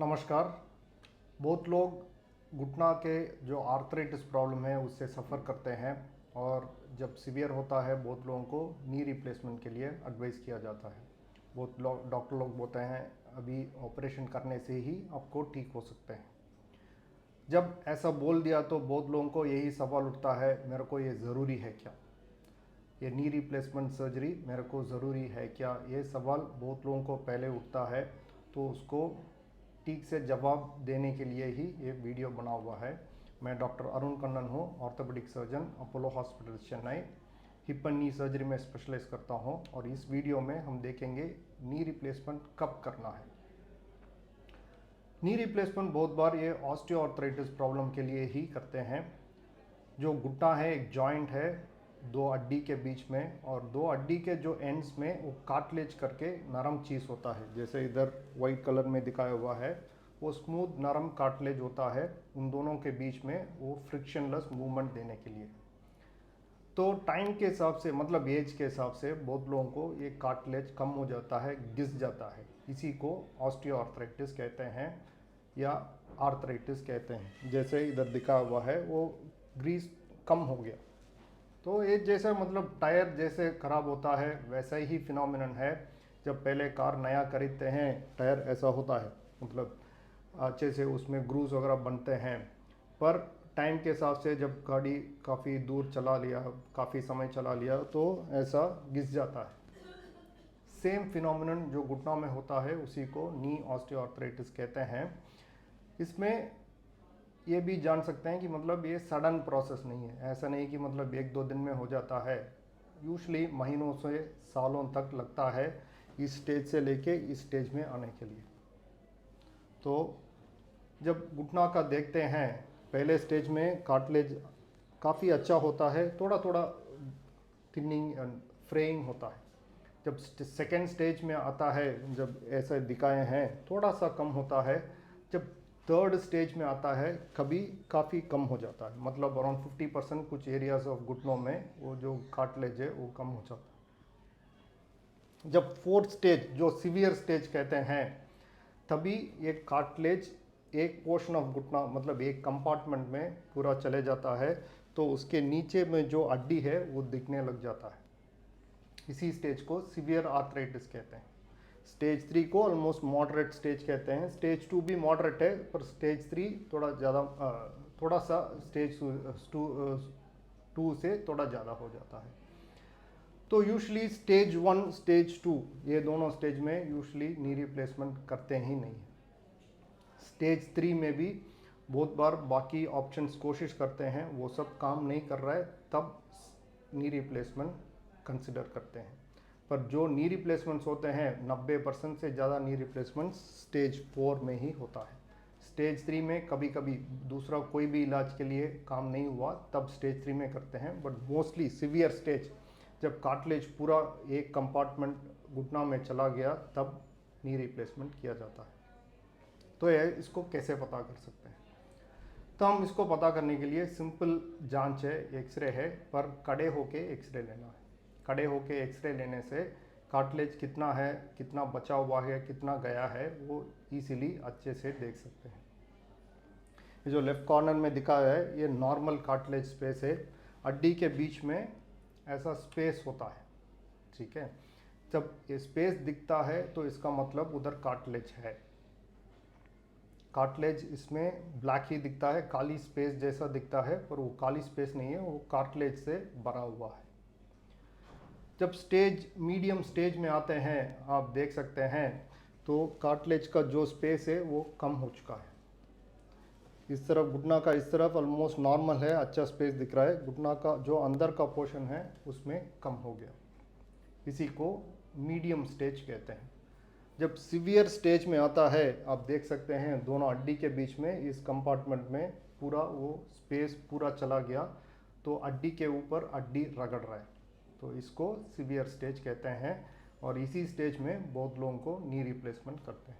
नमस्कार। बहुत लोग घुटना के जो आर्थराइटिस प्रॉब्लम है उससे सफ़र करते हैं और जब सीवियर होता है बहुत लोगों को नी रिप्लेसमेंट के लिए एडवाइस किया जाता है। बहुत लोग डॉक्टर लोग बोलते हैं अभी ऑपरेशन करने से ही आपको ठीक हो सकते हैं। जब ऐसा बोल दिया तो बहुत लोगों को यही सवाल उठता है, मेरे को ये ज़रूरी है क्या, ये नी रिप्लेसमेंट सर्जरी मेरे को ज़रूरी है क्या, ये सवाल बहुत लोगों को पहले उठता है। तो उसको ठीक से जवाब देने के लिए ही ये वीडियो बना हुआ है। मैं डॉक्टर अरुण कन्नन हूँ, orthopaedic surgeon, Apollo hospital Chennai. Hip and knee surgery में स्पेशलाइज करता हूँ और इस वीडियो में हम देखेंगे नी रिप्लेसमेंट कब करना है। नी रिप्लेसमेंट बहुत बार ये ऑस्टियोआर्थराइटिस प्रॉब्लम के लिए ही करते हैं। जो घुटना है एक जॉइंट है दो हड्डी के बीच में, और दो हड्डी के जो एंड्स में वो कार्टिलेज करके नरम चीज़ होता है, जैसे इधर वाइट कलर में दिखाया हुआ है, वो स्मूथ नरम कार्टिलेज होता है। उन दोनों के बीच में वो फ्रिक्शनलेस मूवमेंट देने के लिए। तो टाइम के हिसाब से, मतलब एज के हिसाब से, बहुत लोगों को ये कार्टिलेज कम हो जाता है, घिस जाता है। इसी को ऑस्टियोआर्थराइटिस कहते हैं या आर्थराइटिस कहते हैं। जैसे इधर दिखा हुआ है वो ग्रीस कम हो गया। तो ये जैसे मतलब टायर जैसे ख़राब होता है वैसा ही फिनोमिनन है। जब पहले कार नया खरीदते हैं टायर ऐसा होता है, मतलब अच्छे से उसमें ग्रूस वगैरह बनते हैं, पर टाइम के हिसाब से जब गाड़ी काफ़ी दूर चला लिया, काफ़ी समय चला लिया, तो ऐसा घिस जाता है। सेम फिनोमिनन जो घुटना में होता है उसी को नी ऑस्टियोआर्थराइटिस कहते हैं। इसमें ये भी जान सकते हैं कि मतलब ये सडन प्रोसेस नहीं है, ऐसा नहीं कि मतलब एक दो दिन में हो जाता है। यूजुअली महीनों से सालों तक लगता है इस स्टेज से लेके इस स्टेज में आने के लिए। तो जब घुटना का देखते हैं, पहले स्टेज में कार्टिलेज काफ़ी अच्छा होता है, थोड़ा थोड़ा थिनिंग एंड फ्रेइंग होता है। जब सेकेंड स्टेज में आता है, जब ऐसे दिखाए हैं, थोड़ा सा कम होता है। जब थर्ड स्टेज में आता है कभी काफ़ी कम हो जाता है, मतलब अराउंड 50% कुछ एरियाज ऑफ घुटनों में वो जो कार्टिलेज है वो कम हो जाता है। जब फोर्थ स्टेज जो सीवियर स्टेज कहते हैं, तभी ये कार्टिलेज एक पोर्शन ऑफ घुटना, मतलब एक कंपार्टमेंट में पूरा चले जाता है, तो उसके नीचे में जो हड्डी है वो दिखने लग जाता है। इसी स्टेज को सीवियर आर्थराइटिस कहते हैं। स्टेज 3 को ऑलमोस्ट मॉडरेट स्टेज कहते हैं। स्टेज 2 भी मॉडरेट है, पर स्टेज 3 थोड़ा ज़्यादा, थोड़ा सा स्टेज 2 से थोड़ा ज़्यादा हो जाता है। तो यूजुअली स्टेज 1 स्टेज 2 ये दोनों स्टेज में यूजुअली नी रिप्लेसमेंट करते ही नहीं है। स्टेज 3 में भी बहुत बार बाकी ऑप्शंस कोशिश करते हैं, वो सब काम नहीं कर रहा है, तब नी रिप्लेसमेंट कंसिडर करते हैं। पर जो नी रिप्लेसमेंट्स होते हैं 90% से ज़्यादा नी रिप्लेसमेंट स्टेज 4 में ही होता है। स्टेज 3 में कभी कभी दूसरा कोई भी इलाज के लिए काम नहीं हुआ तब स्टेज 3 में करते हैं, बट मोस्टली सीवियर स्टेज जब कार्टिलेज पूरा एक कंपार्टमेंट घुटना में चला गया तब नी रिप्लेसमेंट किया जाता है। तो ये इसको कैसे पता कर सकते हैं? तो हम इसको पता करने के लिए सिंपल जांच है, एक्सरे है, पर खड़े होके एक्सरे लेना है। खड़े होके एक्सरे लेने से कार्टिलेज कितना है, कितना बचा हुआ है, कितना गया है, वो इजीली अच्छे से देख सकते हैं। ये जो लेफ्ट कॉर्नर में दिखा है ये नॉर्मल कार्टिलेज स्पेस है। हड्डी के बीच में ऐसा स्पेस होता है, ठीक है। जब ये स्पेस दिखता है तो इसका मतलब उधर कार्टिलेज है। कार्टिलेज इसमें ब्लैक ही दिखता है, काली स्पेस जैसा दिखता है, पर वो काली स्पेस नहीं है, वो कार्टिलेज से भरा हुआ है। जब स्टेज मीडियम स्टेज में आते हैं आप देख सकते हैं, तो कार्टिलेज का जो स्पेस है वो कम हो चुका है। इस तरफ घुटना का इस तरफ ऑलमोस्ट नॉर्मल है, अच्छा स्पेस दिख रहा है, घुटना का जो अंदर का पोर्शन है उसमें कम हो गया। इसी को मीडियम स्टेज कहते हैं। जब सीवियर स्टेज में आता है आप देख सकते हैं दोनों हड्डी के बीच में इस कंपार्टमेंट में पूरा वो स्पेस पूरा चला गया, तो हड्डी के ऊपर हड्डी रगड़ रहा है, तो इसको सीवियर स्टेज कहते हैं। और इसी स्टेज में बहुत लोगों को नी रिप्लेसमेंट करते हैं।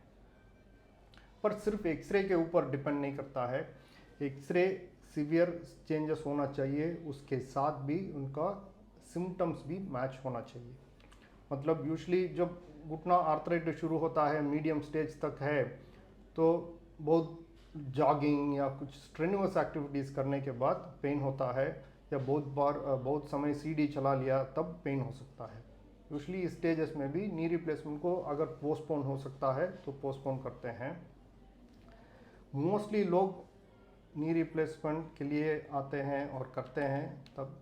पर सिर्फ एक्सरे के ऊपर डिपेंड नहीं करता है, एक्सरे सीवियर चेंजेस होना चाहिए, उसके साथ भी उनका सिम्टम्स भी मैच होना चाहिए। मतलब यूजुअली जब घुटना आर्थराइटिस शुरू होता है मीडियम स्टेज तक है, तो बहुत जॉगिंग या कुछ स्ट्रेनुअस एक्टिविटीज़ करने के बाद पेन होता है, या बहुत समय सीढ़ी चला लिया तब पेन हो सकता है। यूजली इस स्टेजेस में भी नी रिप्लेसमेंट को अगर पोस्टपोन हो सकता है तो पोस्टपोन करते हैं। मोस्टली लोग नी रिप्लेसमेंट के लिए आते हैं और करते हैं तब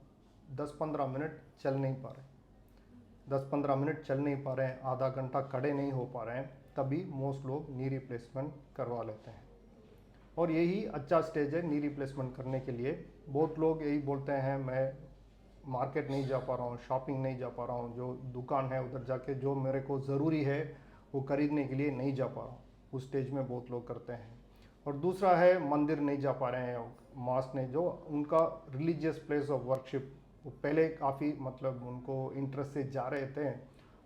10-15 मिनट चल नहीं पा रहे, 10-15 मिनट चल नहीं पा रहे हैं, आधा घंटा खड़े नहीं हो पा रहे हैं, तभी मोस्ट लोग नी रिप्लेसमेंट करवा लेते हैं। और यही अच्छा स्टेज है नी रिप्लेसमेंट करने के लिए। बहुत लोग यही बोलते हैं, मैं मार्केट नहीं जा पा रहा हूँ, शॉपिंग नहीं जा पा रहा हूँ, जो दुकान है उधर जाके जो मेरे को ज़रूरी है वो खरीदने के लिए नहीं जा पा रहा हूँ, उस स्टेज में बहुत लोग करते हैं। और दूसरा है मंदिर नहीं जा पा रहे हैं, मास ने जो उनका रिलीजियस प्लेस ऑफ वर्शिप वो पहले काफ़ी मतलब उनको इंटरेस्ट से जा रहे थे,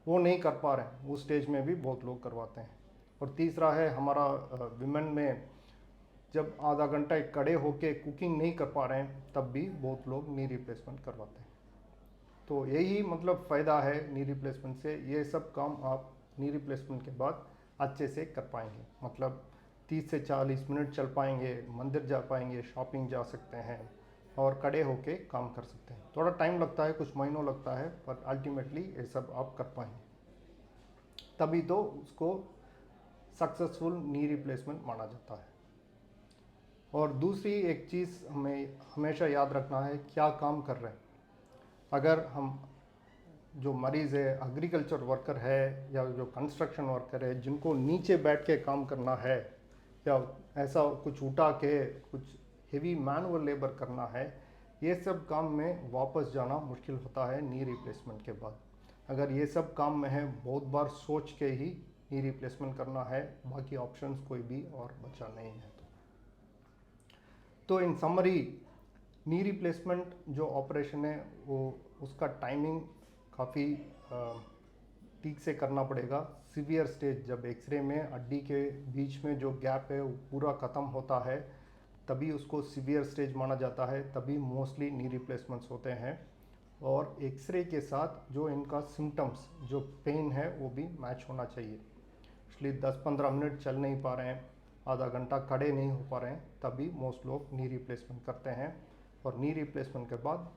वो नहीं कर पा रहे हैं, उस स्टेज में भी बहुत लोग करवाते हैं। और तीसरा है हमारा विमेन में, जब आधा घंटा एक खड़े होके कुकिंग नहीं कर पा रहे हैं तब भी बहुत लोग नी रिप्लेसमेंट करवाते हैं। तो यही मतलब फ़ायदा है नी रिप्लेसमेंट से, ये सब काम आप नी रिप्लेसमेंट के बाद अच्छे से कर पाएंगे। मतलब 30 से 40 मिनट चल पाएंगे, मंदिर जा पाएंगे, शॉपिंग जा सकते हैं और खड़े होके काम कर सकते हैं। थोड़ा टाइम लगता है, कुछ महीनों लगता है, पर अल्टीमेटली ये सब आप कर पाएंगे, तभी तो उसको सक्सेसफुल नी रिप्लेसमेंट माना जाता है। और दूसरी एक चीज़ हमें हमेशा याद रखना है, क्या काम कर रहे हैं। अगर हम जो मरीज़ है, एग्रीकल्चर वर्कर है या जो कंस्ट्रक्शन वर्कर है, जिनको नीचे बैठ के काम करना है या ऐसा कुछ उठा के कुछ हेवी मैनुअल लेबर करना है, ये सब काम में वापस जाना मुश्किल होता है नी रिप्लेसमेंट के बाद। अगर ये सब काम में है, बहुत बार सोच के ही नी रिप्लेसमेंट करना है, बाकी ऑप्शंस कोई भी और बचा नहीं है। तो इन समरी, नी रिप्लेसमेंट जो ऑपरेशन है वो उसका टाइमिंग काफ़ी ठीक से करना पड़ेगा। सीवियर स्टेज, जब एक्सरे में हड्डी के बीच में जो गैप है वो पूरा ख़त्म होता है, तभी उसको सीवियर स्टेज माना जाता है, तभी मोस्टली नी रिप्लेसमेंट्स होते हैं। और एक्सरे के साथ जो इनका सिम्टम्स, जो पेन है वो भी मैच होना चाहिए। इसलिए 10-15 मिनट चल नहीं पा रहे हैं, आधा घंटा खड़े नहीं हो पा रहे हैं, तभी मोस्ट लोग नी रिप्लेसमेंट करते हैं। और नी रिप्लेसमेंट के बाद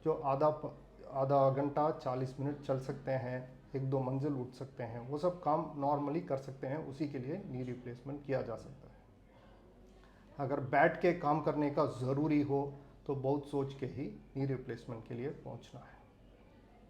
जो आधा घंटा 40 मिनट चल सकते हैं, 1-2 मंजिल उठ सकते हैं, वो सब काम नॉर्मली कर सकते हैं, उसी के लिए नी रिप्लेसमेंट किया जा सकता है। अगर बैठ के काम करने का ज़रूरी हो तो बहुत सोच के ही नी रिप्लेसमेंट के लिए पहुंचना है।